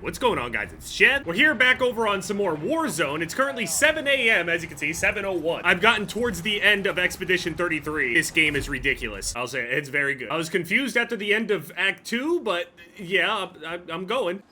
What's going on, guys? It's Shed. We're here back over on some more Warzone. It's currently 7 a.m. as you can see, 7:01. I've gotten towards the end of Expedition 33. This game is ridiculous. I'll say it's very good. I was confused after the end of Act 2, but yeah, I'm going.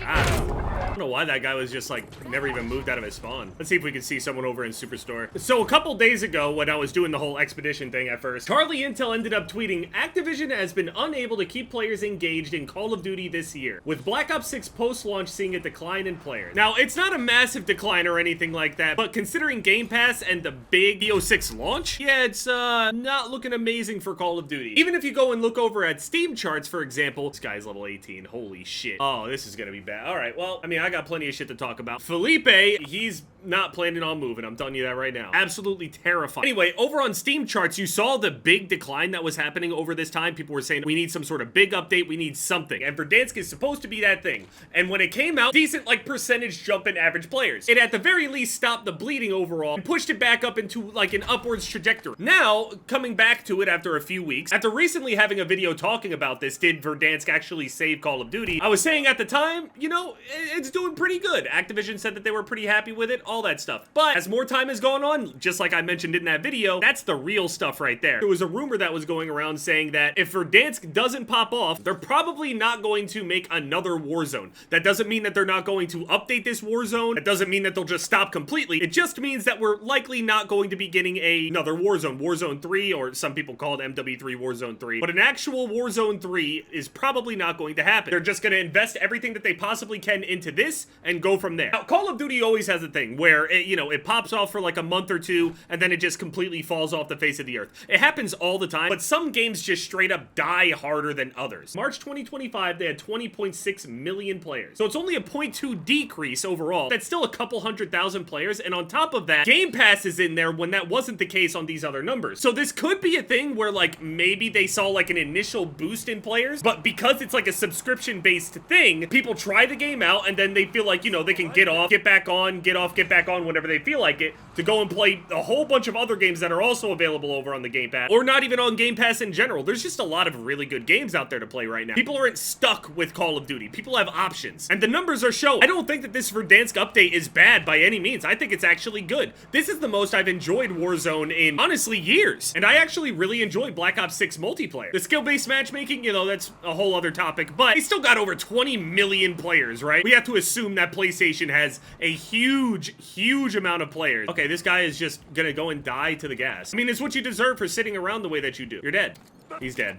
I don't know why that guy was just like never even moved out of his spawn. Let's see if we can see someone over in Superstore. So a couple days ago when I was doing the whole expedition thing at first, Charlie Intel ended up tweeting, Activision has been unable to keep players engaged in Call of Duty this year, with Black Ops 6 post-launch seeing a decline in players. Now, it's not a massive decline or anything like that, but considering Game Pass and the big BO6 launch, yeah, it's not looking amazing for Call of Duty. Even if you go and look over at Steam charts, for example, this guy's level 18, holy shit. Oh, this is gonna be bad. All right, well, I mean, I got plenty of shit to talk about. Felipe, he's not planning on moving. I'm telling you that right now. Absolutely terrifying. Anyway, over on Steam charts, you saw the big decline that was happening over this time. People were saying, we need some sort of big update. We need something. And Verdansk is supposed to be that thing. And when it came out, decent, like, percentage jump in average players. It at the very least stopped the bleeding overall and pushed it back up into, like, an upwards trajectory. Now, coming back to it after a few weeks, after recently having a video talking about this, did Verdansk actually save Call of Duty? I was saying at the time, you know, it's doing pretty good. Activision said that they were pretty happy with it, all that stuff. But as more time has gone on, just like I mentioned in that video, that's the real stuff right there. There was a rumor that was going around saying that if Verdansk doesn't pop off, they're probably not going to make another Warzone. That doesn't mean that they're not going to update this Warzone. That doesn't mean that they'll just stop completely. It just means that we're likely not going to be getting another Warzone. Warzone 3, or some people call it MW3 Warzone 3. But an actual Warzone 3 is probably not going to happen. They're just going to invest everything that they possibly can into this and go from there. Now, Call of Duty always has a thing where it pops off for like a month or two and then it just completely falls off the face of the earth. It happens all the time, but some games just straight up die harder than others. March 2025, they had 20.6 million players. So it's only a 0.2 decrease overall. That's still a couple 100,000 players, and on top of that, Game Pass is in there when that wasn't the case on these other numbers. So this could be a thing where like maybe they saw like an initial boost in players, but because it's like a subscription-based thing, people try the game out and then they feel like, you know, they can get off, get back on, get off, get back on whenever they feel like it, to go and play a whole bunch of other games that are also available over on the Game Pass, or not even on Game Pass in general. There's just a lot of really good games out there to play right now. People aren't stuck with Call of Duty. People have options, and the numbers are showing. I don't think that this Verdansk update is bad by any means. I think it's actually good. This is the most I've enjoyed Warzone in, honestly, years, and I actually really enjoy Black Ops 6 multiplayer. The skill-based matchmaking, you know, that's a whole other topic, but they still got over 20 million players, right? We have to assume that PlayStation has a huge amount of players. Okay, this guy is just gonna go and die to the gas. I mean, it's what you deserve for sitting around the way that you do. You're dead. He's dead.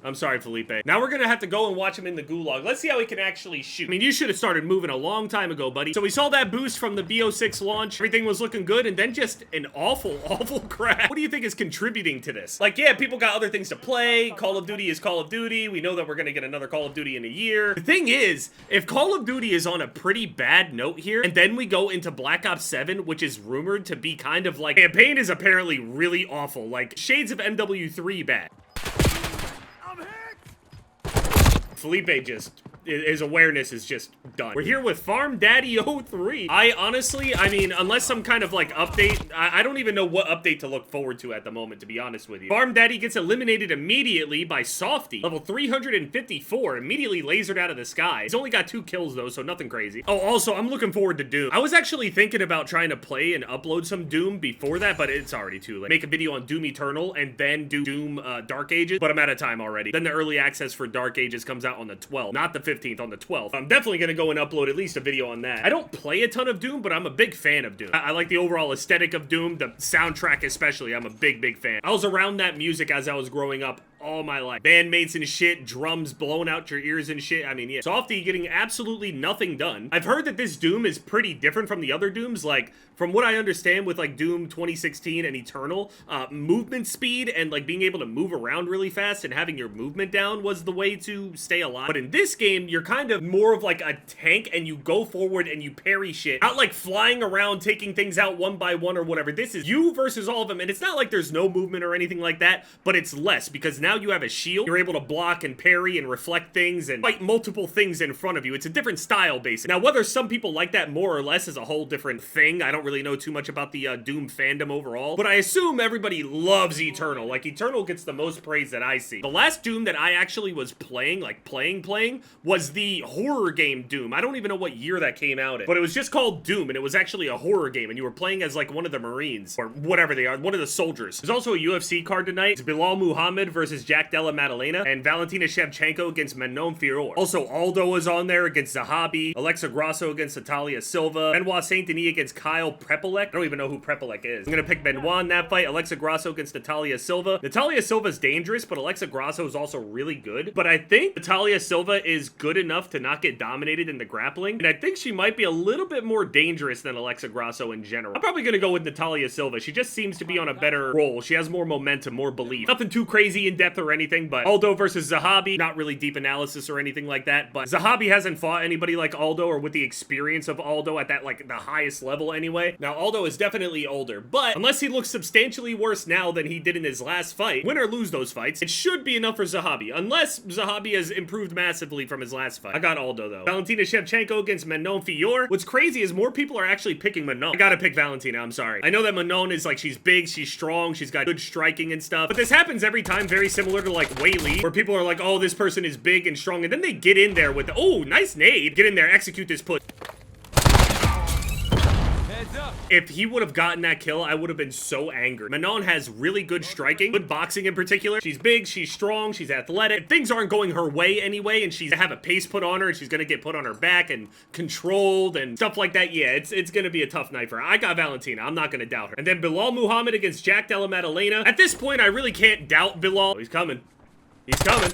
I'm sorry, Felipe. Now we're gonna have to go and watch him in the gulag. Let's see how he can actually shoot. I mean, you should have started moving a long time ago, buddy. So we saw that boost from the BO6 launch. Everything was looking good, and then just an awful crash. What do you think is contributing to this? Like, yeah, people got other things to play. Call of Duty is Call of Duty. We know that we're gonna get another Call of Duty in a year. The thing is, if Call of Duty is on a pretty bad note here, and then we go into Black Ops 7, which is rumored to be kind of like, campaign is apparently really awful. Like, shades of MW3 bad. Felipe just, his awareness is just done. We're here with Farm Daddy 03. I mean, unless some kind of like update, I don't even know what update to look forward to at the moment, to be honest with you. Farm Daddy gets eliminated immediately by Softy, level 354, immediately lasered out of the sky. He's only got 2 kills though, so nothing crazy. Oh, also, I'm looking forward to Doom. I was actually thinking about trying to play and upload some Doom before that, but it's already too late. Make a video on Doom Eternal and then do Doom Dark Ages, but I'm out of time already. Then the early access for Dark Ages comes out on the 12th, not the 15th, on the 12th. I'm definitely gonna go and upload at least a video on that. I don't play a ton of Doom, but I'm a big fan of Doom. I like the overall aesthetic of Doom, the soundtrack especially. I'm a big fan. I was around that music as I was growing up all my life. Bandmates and shit, drums blowing out your ears and shit. I mean, yeah. Softy getting absolutely nothing done. I've heard that this Doom is pretty different from the other Dooms. Like, from what I understand with like Doom 2016 and Eternal, movement speed and like being able to move around really fast and having your movement down was the way to stay alive. But in this game, you're kind of more of like a tank and you go forward and you parry shit. Not like flying around taking things out one by one or whatever. This is you versus all of them, and it's not like there's no movement or anything like that, but it's less because now now you have a shield. You're able to block and parry and reflect things and fight multiple things in front of you. It's a different style, basically. Now, whether some people like that more or less is a whole different thing. I don't really know too much about the Doom fandom overall, but I assume everybody loves Eternal. Like, Eternal gets the most praise that I see. The last Doom that I actually was playing, like playing, was the horror game Doom. I don't even know what year that came out in, but it was just called Doom, and it was actually a horror game, and you were playing as like one of the Marines, or whatever they are, one of the soldiers. There's also a UFC card tonight. It's Bilal Muhammad versus Jack Della Maddalena, and Valentina Shevchenko against Manon Fiorot. Also, Aldo is on there against Zahabi, Alexa Grasso against Natalia Silva, Benoit Saint Denis against Kyle Prepolek. I don't even know who Prepolek is. I'm gonna pick Benoit in that fight. Alexa Grasso against Natalia Silva. Natalia Silva's dangerous, but Alexa Grasso is also really good. But I think Natalia Silva is good enough to not get dominated in the grappling, and I think she might be a little bit more dangerous than Alexa Grasso in general. I'm probably gonna go with Natalia Silva. She just seems to be on a better roll. She has more momentum, more belief. Nothing too crazy in depth or anything, but Aldo versus Zahabi, not really deep analysis or anything like that, but Zahabi hasn't fought anybody like Aldo or with the experience of Aldo at that, like, the highest level anyway. Now, Aldo is definitely older, but unless he looks substantially worse now than he did in his last fight, win or lose those fights, it should be enough for Zahabi, unless Zahabi has improved massively from his last fight. I got Aldo, though. Valentina Shevchenko against Manon Fiorot. What's crazy is more people are actually picking Manon. I gotta pick Valentina, I'm sorry. I know that Manon is, like, she's big, she's strong, she's got good striking and stuff, but this happens every time, very similar to, like, Wei Li, where people are like, oh, this person is big and strong, and then they get in there with, oh, nice nade, get in there, execute this push. If he would have gotten that kill, I would have been so angry. Manon has really good striking, good boxing in particular. She's big, she's strong, she's athletic. If things aren't going her way anyway, and she's gonna have a pace put on her, and she's gonna get put on her back and controlled and stuff like that, yeah, it's gonna be a tough night for her. I got Valentina, I'm not gonna doubt her. And then Bilal Muhammad against Jack Della Maddalena. At this point, I really can't doubt Bilal. Oh, he's coming. He's coming.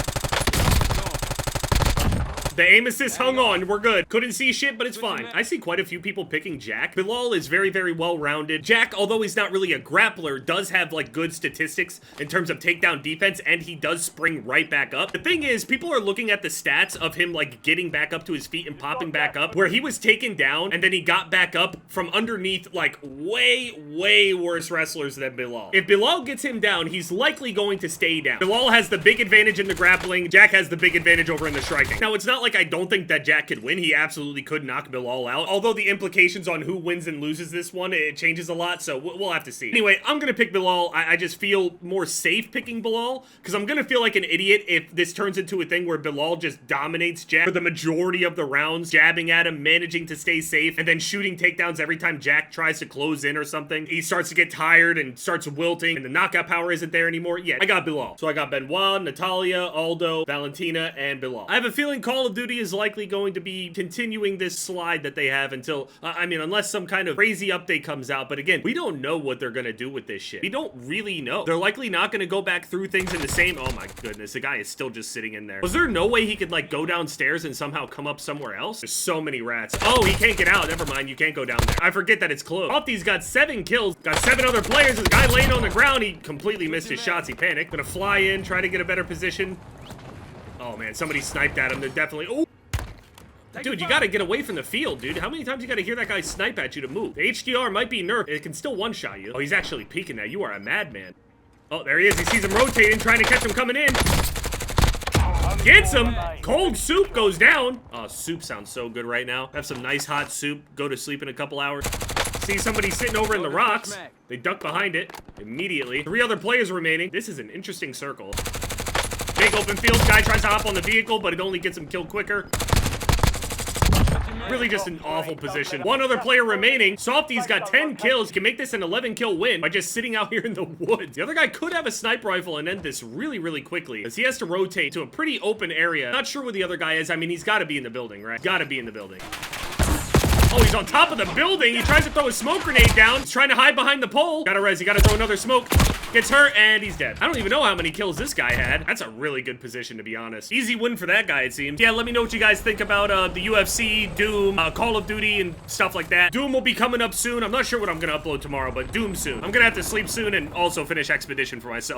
The aim assist hung on, we're good. Couldn't see shit, but it's fine. I see quite a few people picking Jack. Bilal is very, very well-rounded. Jack, although he's not really a grappler, does have, like, good statistics in terms of takedown defense, and he does spring right back up. The thing is, people are looking at the stats of him, like, getting back up to his feet and popping back up, where he was taken down, and then he got back up from underneath, like, way, way worse wrestlers than Bilal. If Bilal gets him down, he's likely going to stay down. Bilal has the big advantage in the grappling. Jack has the big advantage over in the striking. Now, it's not like I don't think that Jack could win. He absolutely could knock Bilal out. Although the implications on who wins and loses this one, it changes a lot, so we'll have to see. Anyway, I'm gonna pick Bilal. I just feel more safe picking Bilal, because I'm gonna feel like an idiot if this turns into a thing where Bilal just dominates Jack for the majority of the rounds, jabbing at him, managing to stay safe, and then shooting takedowns every time Jack tries to close in or something. He starts to get tired and starts wilting, and the knockout power isn't there anymore. Yeah, I got Bilal. So I got Benoit, Natalia, Aldo, Valentina, and Bilal. I have a feeling Call of Duty is likely going to be continuing this slide that they have until, I mean, unless some kind of crazy update comes out. But again, we don't know what they're gonna do with this shit. We don't really know. They're likely not gonna go back through things in the same, oh my goodness, the guy is still just sitting in there. Was there no way he could, like, go downstairs and somehow come up somewhere else? There's so many rats. Oh, he can't get out. Never mind, you can't go down there. I forget that it's closed. Opti's got 7 kills, got 7 other players. There's a guy laying on the ground. He completely missed his shots. He panicked. Gonna fly in, try to get a better position. Oh man, somebody sniped at him. They're definitely, oh. Dude, you gotta get away from the field, dude. How many times you gotta hear that guy snipe at you to move? The HDR might be nerfed. It can still one-shot you. Oh, he's actually peeking now. You are a madman. Oh, there he is. He sees him rotating, trying to catch him coming in. Gets him. Cold soup goes down. Oh, soup sounds so good right now. Have some nice hot soup. Go to sleep in a couple hours. See somebody sitting over in the rocks. They duck behind it immediately. 3 other players remaining. This is an interesting circle. Big open field. Guy tries to hop on the vehicle, but it only gets him killed quicker. Really just an awful position. 1 other player remaining. Softy's got 10 kills. He can make this an 11-kill win by just sitting out here in the woods. The other guy could have a sniper rifle and end this really, really quickly, as he has to rotate to a pretty open area. Not sure where the other guy is. I mean, he's got to be in the building, right? Got to be in the building. Oh, he's on top of the building. He tries to throw a smoke grenade down. He's trying to hide behind the pole. Gotta res. You gotta throw another smoke. Gets hurt, and he's dead. I don't even know how many kills this guy had. That's a really good position, to be honest. Easy win for that guy, it seems. Yeah, let me know what you guys think about the UFC, Doom, Call of Duty, and stuff like that. Doom will be coming up soon. I'm not sure what I'm gonna upload tomorrow, but Doom soon. I'm gonna have to sleep soon and also finish Expedition for myself.